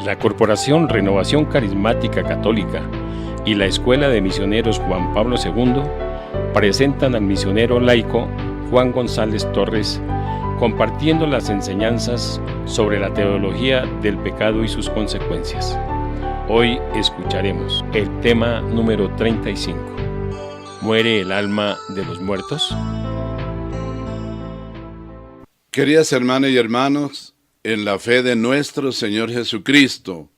La Corporación Renovación Carismática Católica y la Escuela de Misioneros Juan Pablo II presentan al misionero laico Juan González Torres compartiendo las enseñanzas sobre la teología del pecado y sus consecuencias. Hoy escucharemos el tema número 35. ¿Muere el alma de los muertos? Queridas hermanas y hermanos, en la fe de nuestro Señor Jesucristo,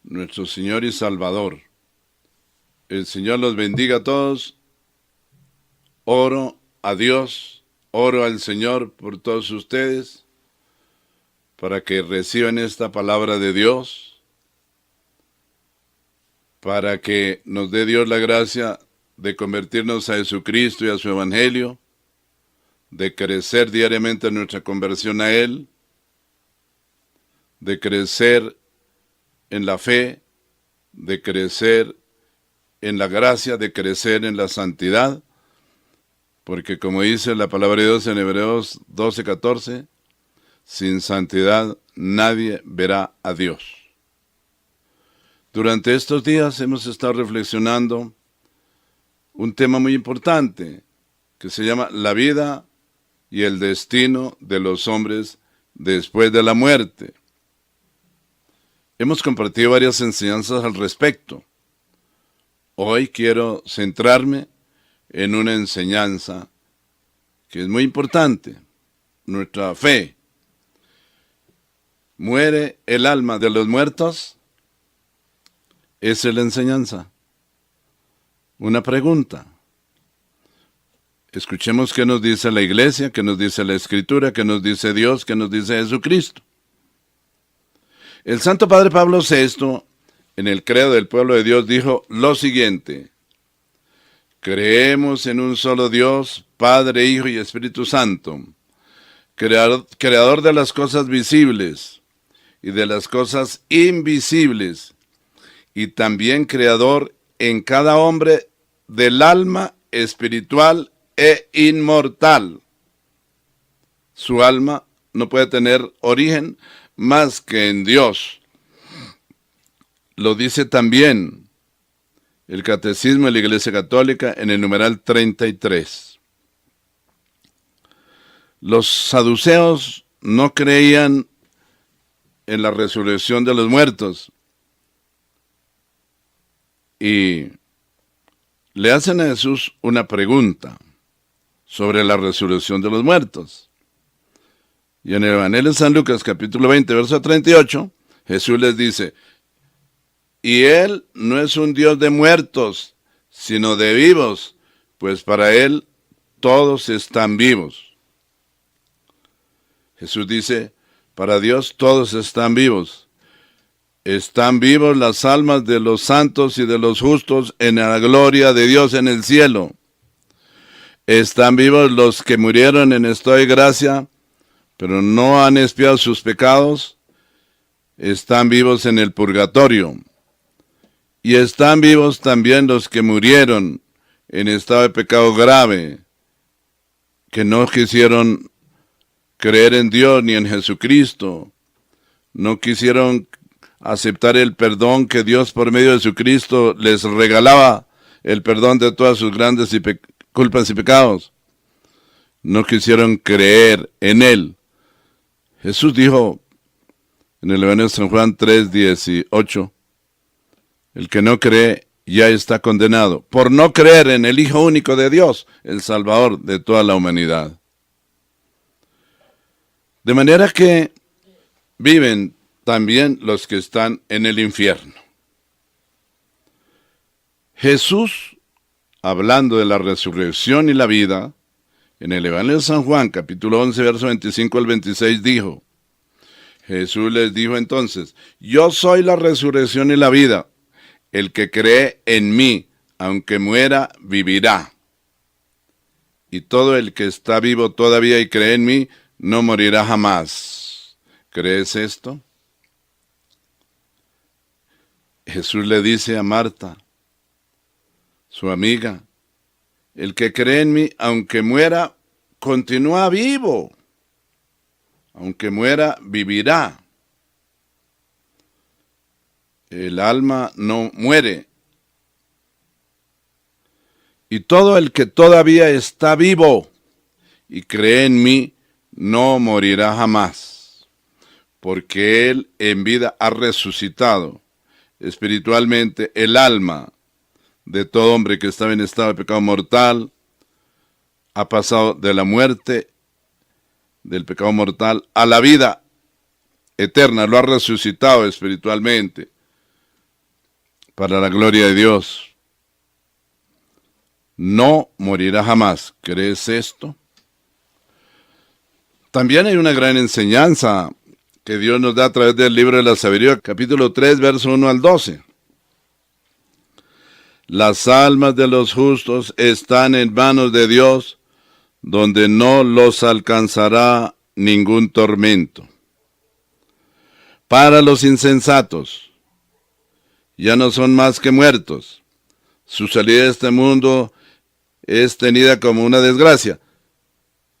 nuestro Señor y Salvador, el Señor los bendiga a todos. Oro a Dios, oro al Señor por todos ustedes, para que reciban esta palabra de Dios, para que nos dé Dios la gracia de convertirnos a Jesucristo y a su Evangelio, de crecer diariamente en nuestra conversión a Él, de crecer en la fe, de crecer en la gracia, de crecer en la santidad, porque como dice la palabra de Dios en Hebreos 12:14, sin santidad nadie verá a Dios. Durante estos días hemos estado reflexionando un tema muy importante que se llama la vida y el destino de los hombres después de la muerte. Hemos compartido varias enseñanzas al respecto. Hoy quiero centrarme en una enseñanza que es muy importante, nuestra fe. ¿Muere el alma de los muertos? Esa es la enseñanza. Una pregunta. Escuchemos qué nos dice la Iglesia, qué nos dice la Escritura, qué nos dice Dios, qué nos dice Jesucristo. El Santo Padre Pablo VI, en el credo del pueblo de Dios, dijo lo siguiente: creemos en un solo Dios, Padre, Hijo y Espíritu Santo, creador de las cosas visibles y de las cosas invisibles, y también creador en cada hombre del alma espiritual e inmortal. Su alma no puede tener origen más que en Dios. Lo dice también el Catecismo de la Iglesia Católica en el numeral 33. Los saduceos no creían en la resurrección de los muertos y le hacen a Jesús una pregunta sobre la resurrección de los muertos. Y en el Evangelio de San Lucas, capítulo 20, verso 38, Jesús les dice: y Él no es un Dios de muertos, sino de vivos, pues para Él todos están vivos. Jesús dice, para Dios todos están vivos. Están vivos las almas de los santos y de los justos en la gloria de Dios en el cielo. Están vivos los que murieron en estado de gracia, pero no han expiado sus pecados. Están vivos en el purgatorio. Y están vivos también los que murieron en estado de pecado grave, que no quisieron creer en Dios ni en Jesucristo, no quisieron aceptar el perdón que Dios por medio de Jesucristo les regalaba, el perdón de todas sus grandes culpas y pecados. No quisieron creer en Él. Jesús dijo en el Evangelio de San Juan 3:18, el que no cree ya está condenado, por no creer en el Hijo único de Dios, el Salvador de toda la humanidad. De manera que viven también los que están en el infierno. Jesús, hablando de la resurrección y la vida, en el Evangelio de San Juan, capítulo 11, verso 25 al 26, dijo, Jesús les dijo entonces, yo soy la resurrección y la vida. El que cree en mí, aunque muera, vivirá. Y todo el que está vivo todavía y cree en mí, no morirá jamás. ¿Crees esto? Jesús le dice a Marta, su amiga, el que cree en mí, aunque muera, continúa vivo. Aunque muera, vivirá. El alma no muere. Y todo el que todavía está vivo y cree en mí, no morirá jamás, porque Él en vida ha resucitado espiritualmente el alma de todo hombre que estaba en estado de pecado mortal, ha pasado de la muerte, del pecado mortal, a la vida eterna, lo ha resucitado espiritualmente, para la gloria de Dios. No morirá jamás. ¿Crees esto? También hay una gran enseñanza que Dios nos da a través del libro de la sabiduría, capítulo 3, verso 1 al 12. Las almas de los justos están en manos de Dios, donde no los alcanzará ningún tormento. Para los insensatos, ya no son más que muertos. Su salida de este mundo es tenida como una desgracia,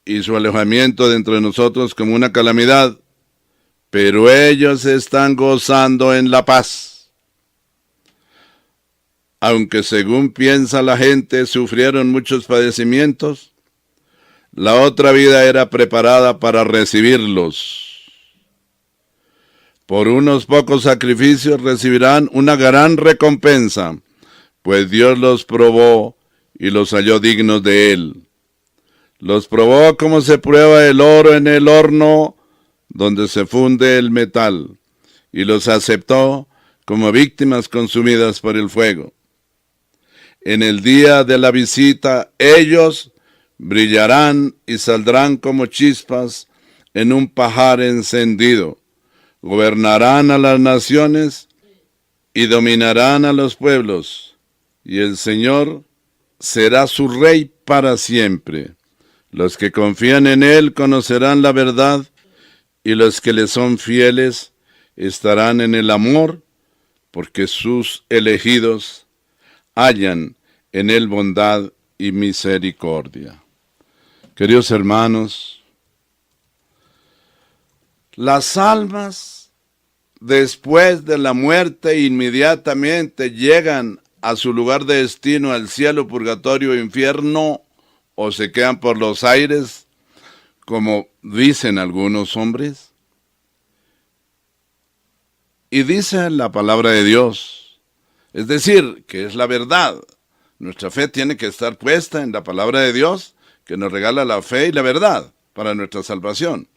y su alejamiento de entre nosotros como una calamidad, pero ellos están gozando en la paz. Aunque según piensa la gente sufrieron muchos padecimientos, la otra vida era preparada para recibirlos. Por unos pocos sacrificios recibirán una gran recompensa, pues Dios los probó y los halló dignos de Él. Los probó como se prueba el oro en el horno donde se funde el metal, y los aceptó como víctimas consumidas por el fuego. En el día de la visita, ellos brillarán y saldrán como chispas en un pajar encendido. Gobernarán a las naciones y dominarán a los pueblos, y el Señor será su rey para siempre. Los que confían en Él conocerán la verdad, y los que le son fieles estarán en el amor, porque sus elegidos hallan en Él bondad y misericordia. Queridos hermanos, las almas después de la muerte inmediatamente llegan a su lugar de destino, al cielo, purgatorio, infierno, o se quedan por los aires, como dicen algunos hombres. Y dice la palabra de Dios, es decir, que es la verdad. Nuestra fe tiene que estar puesta en la palabra de Dios, que nos regala la fe y la verdad para nuestra salvación.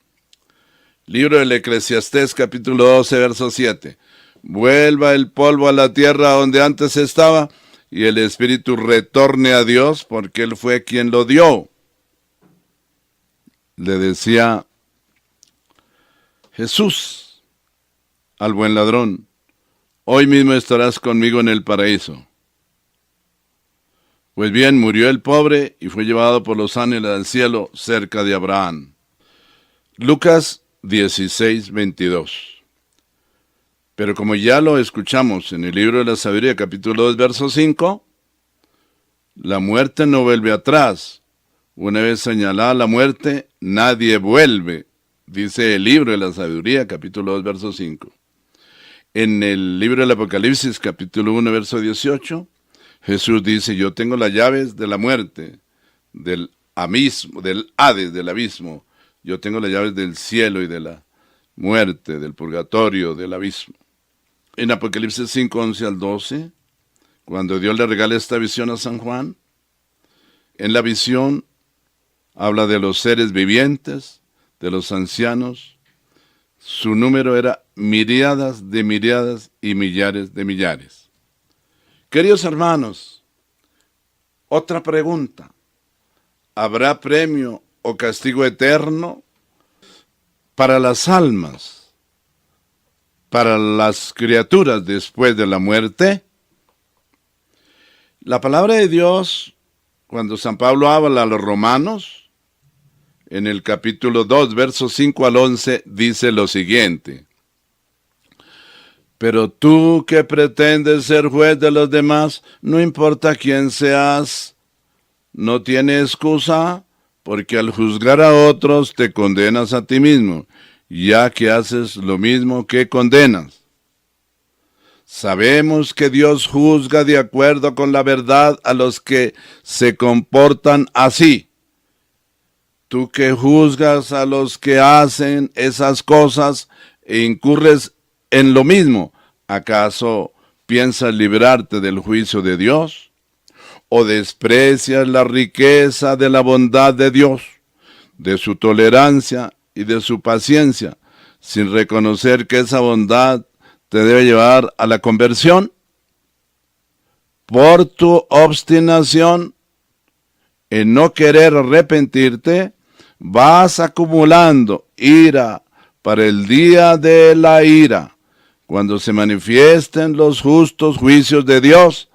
Libro del Eclesiastés, capítulo 12, verso 7. Vuelva el polvo a la tierra donde antes estaba, y el espíritu retorne a Dios, porque Él fue quien lo dio. Le decía Jesús al buen ladrón, hoy mismo estarás conmigo en el paraíso. Pues bien, murió el pobre y fue llevado por los ángeles al cielo cerca de Abraham. Lucas 16, 22. Pero como ya lo escuchamos en el libro de la sabiduría, capítulo 2, verso 5, la muerte no vuelve atrás. Una vez señalada la muerte, nadie vuelve, dice el libro de la sabiduría, capítulo 2, verso 5. En el libro del Apocalipsis, capítulo 1, verso 18, Jesús dice, yo tengo las llaves de la muerte, del abismo, del Hades, del abismo. Yo tengo las llaves del cielo y de la muerte, del purgatorio, del abismo. En Apocalipsis 5, 11 al 12, cuando Dios le regala esta visión a San Juan, en la visión habla de los seres vivientes, de los ancianos. Su número era miriadas de miriadas y millares de millares. Queridos hermanos, otra pregunta. ¿Habrá premio o castigo eterno para las almas, para las criaturas después de la muerte? La palabra de Dios, cuando San Pablo habla a los romanos, en el capítulo 2, versos 5 al 11, dice lo siguiente. Pero tú que pretendes ser juez de los demás, no importa quién seas, no tiene excusa, porque al juzgar a otros te condenas a ti mismo, ya que haces lo mismo que condenas. Sabemos que Dios juzga de acuerdo con la verdad a los que se comportan así. Tú que juzgas a los que hacen esas cosas e incurres en lo mismo, ¿acaso piensas librarte del juicio de Dios? ¿O desprecias la riqueza de la bondad de Dios, de su tolerancia y de su paciencia, sin reconocer que esa bondad te debe llevar a la conversión? Por tu obstinación en no querer arrepentirte, vas acumulando ira para el día de la ira, cuando se manifiesten los justos juicios de Dios,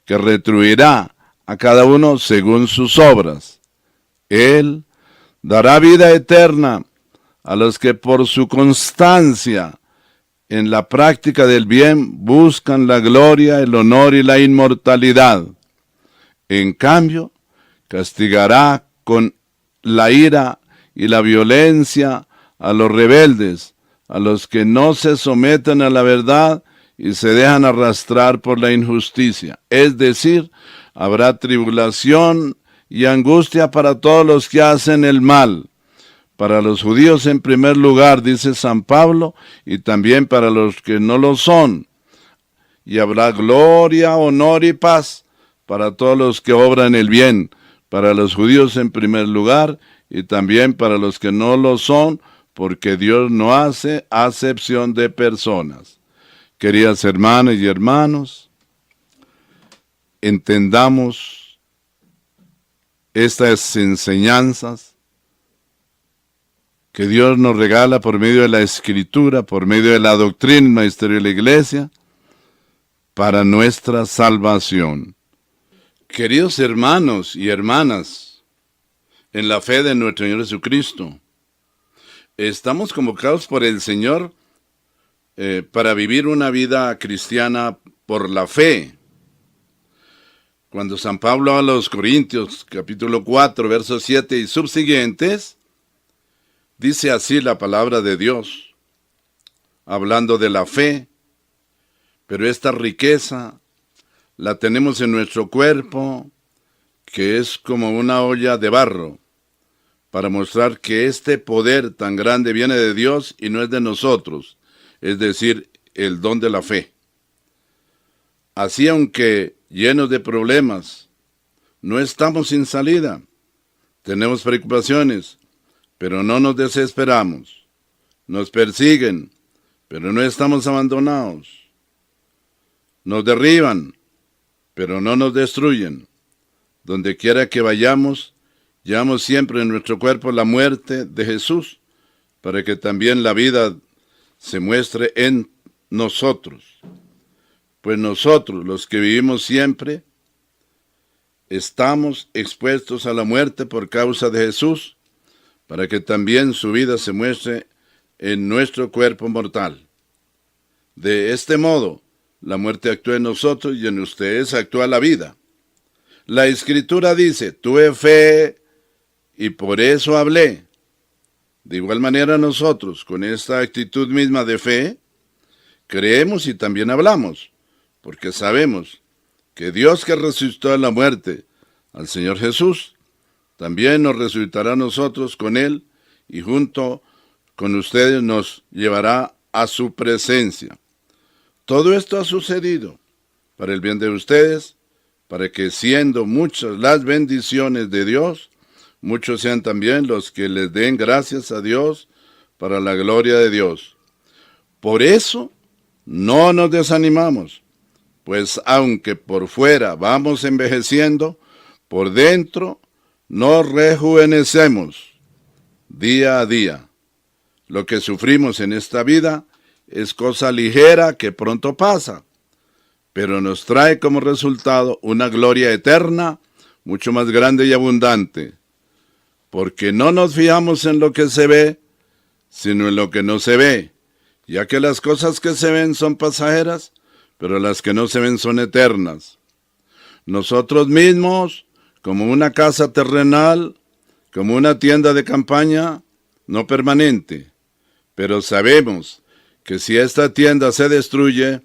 que retribuirá a cada uno según sus obras. Él dará vida eterna a los que por su constancia en la práctica del bien buscan la gloria, el honor y la inmortalidad. En cambio, castigará con la ira y la violencia a los rebeldes, a los que no se someten a la verdad y se dejan arrastrar por la injusticia. Es decir, habrá tribulación y angustia para todos los que hacen el mal. Para los judíos en primer lugar, dice San Pablo, y también para los que no lo son. Y habrá gloria, honor y paz para todos los que obran el bien, para los judíos en primer lugar, y también para los que no lo son, porque Dios no hace acepción de personas. Queridas hermanas y hermanos, entendamos estas enseñanzas que Dios nos regala por medio de la Escritura, por medio de la doctrina y magisterio de la Iglesia, para nuestra salvación. Queridos hermanos y hermanas, en la fe de nuestro Señor Jesucristo, estamos convocados por el Señor para vivir una vida cristiana por la fe. Cuando San Pablo habla a los Corintios, capítulo 4, versos 7 y subsiguientes, dice así la palabra de Dios, hablando de la fe, pero esta riqueza la tenemos en nuestro cuerpo, que es como una olla de barro, para mostrar que este poder tan grande viene de Dios y no es de nosotros, es decir, el don de la fe. Así, aunque llenos de problemas, no estamos sin salida, tenemos preocupaciones, pero no nos desesperamos. Nos persiguen, pero no estamos abandonados. Nos derriban, pero no nos destruyen. Donde quiera que vayamos, llevamos siempre en nuestro cuerpo la muerte de Jesús, para que también la vida se muestre en nosotros. Pues nosotros, los que vivimos siempre, estamos expuestos a la muerte por causa de Jesús, para que también su vida se muestre en nuestro cuerpo mortal. De este modo, la muerte actúa en nosotros y en ustedes actúa la vida. La Escritura dice, tuve fe y por eso hablé. De igual manera nosotros, con esta actitud misma de fe, creemos y también hablamos, porque sabemos que Dios que resucitó de la muerte al Señor Jesús, también nos resucitará a nosotros con Él y junto con ustedes nos llevará a su presencia. Todo esto ha sucedido para el bien de ustedes, para que siendo muchas las bendiciones de Dios, muchos sean también los que les den gracias a Dios para la gloria de Dios. Por eso no nos desanimamos, pues aunque por fuera vamos envejeciendo, por dentro nos rejuvenecemos día a día. Lo que sufrimos en esta vida es cosa ligera que pronto pasa, pero nos trae como resultado una gloria eterna mucho más grande y abundante, porque no nos fijamos en lo que se ve, sino en lo que no se ve, ya que las cosas que se ven son pasajeras, pero las que no se ven son eternas. Nosotros mismos, como una casa terrenal, como una tienda de campaña, no permanente, pero sabemos que si esta tienda se destruye,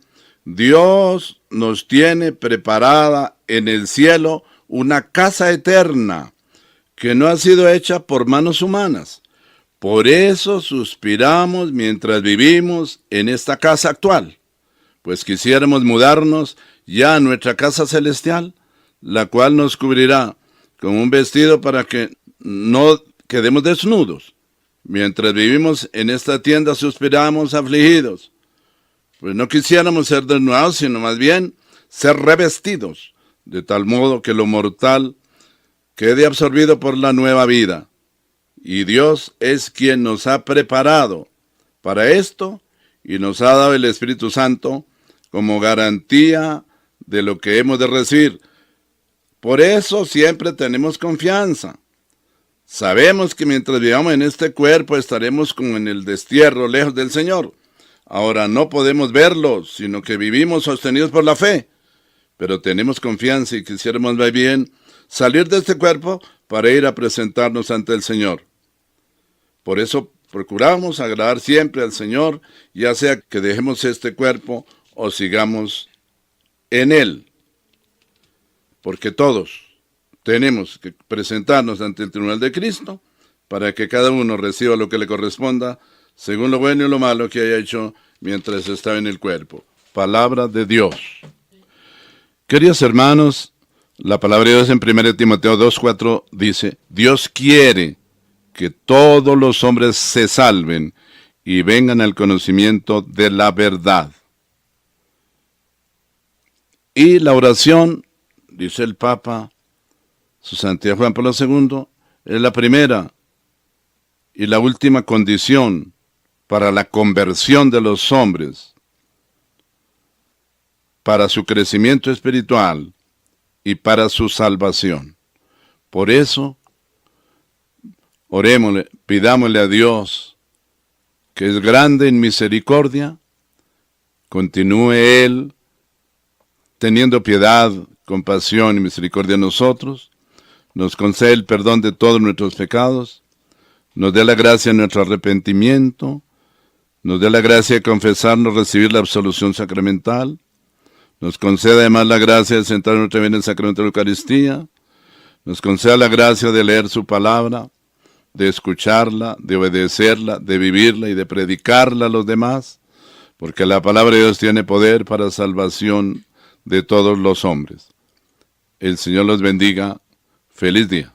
Dios nos tiene preparada en el cielo una casa eterna que no ha sido hecha por manos humanas. Por eso suspiramos mientras vivimos en esta casa actual, pues quisiéramos mudarnos ya a nuestra casa celestial, la cual nos cubrirá con un vestido para que no quedemos desnudos. Mientras vivimos en esta tienda suspiramos afligidos, pues no quisiéramos ser desnudados, sino más bien ser revestidos, de tal modo que lo mortal quede absorbido por la nueva vida. Y Dios es quien nos ha preparado para esto y nos ha dado el Espíritu Santo como garantía de lo que hemos de recibir. Por eso siempre tenemos confianza. Sabemos que mientras vivamos en este cuerpo estaremos como en el destierro, lejos del Señor. Ahora no podemos verlo, sino que vivimos sostenidos por la fe. Pero tenemos confianza y quisiéramos más bien salir de este cuerpo para ir a presentarnos ante el Señor. Por eso procuramos agradar siempre al Señor, ya sea que dejemos este cuerpo o sigamos en Él. Porque todos tenemos que presentarnos ante el tribunal de Cristo para que cada uno reciba lo que le corresponda, según lo bueno y lo malo que haya hecho mientras estaba en el cuerpo. Palabra de Dios. Queridos hermanos, la palabra de Dios en 1 Timoteo 2:4 dice: Dios quiere que todos los hombres se salven y vengan al conocimiento de la verdad. Y la oración, dice el Papa, su Santidad Juan Pablo II, es la primera y la última condición para la conversión de los hombres, para su crecimiento espiritual y para su salvación. Por eso, orémosle, pidámosle a Dios, que es grande en misericordia, continúe Él teniendo piedad, compasión y misericordia en nosotros, nos concede el perdón de todos nuestros pecados, nos dé la gracia en nuestro arrepentimiento, nos dé la gracia de confesarnos, recibir la absolución sacramental, nos concede además la gracia de sentar nuestra vida en el sacramento de la Eucaristía, nos conceda la gracia de leer su palabra, de escucharla, de obedecerla, de vivirla y de predicarla a los demás, porque la palabra de Dios tiene poder para salvación de todos los hombres. El Señor los bendiga. Feliz día.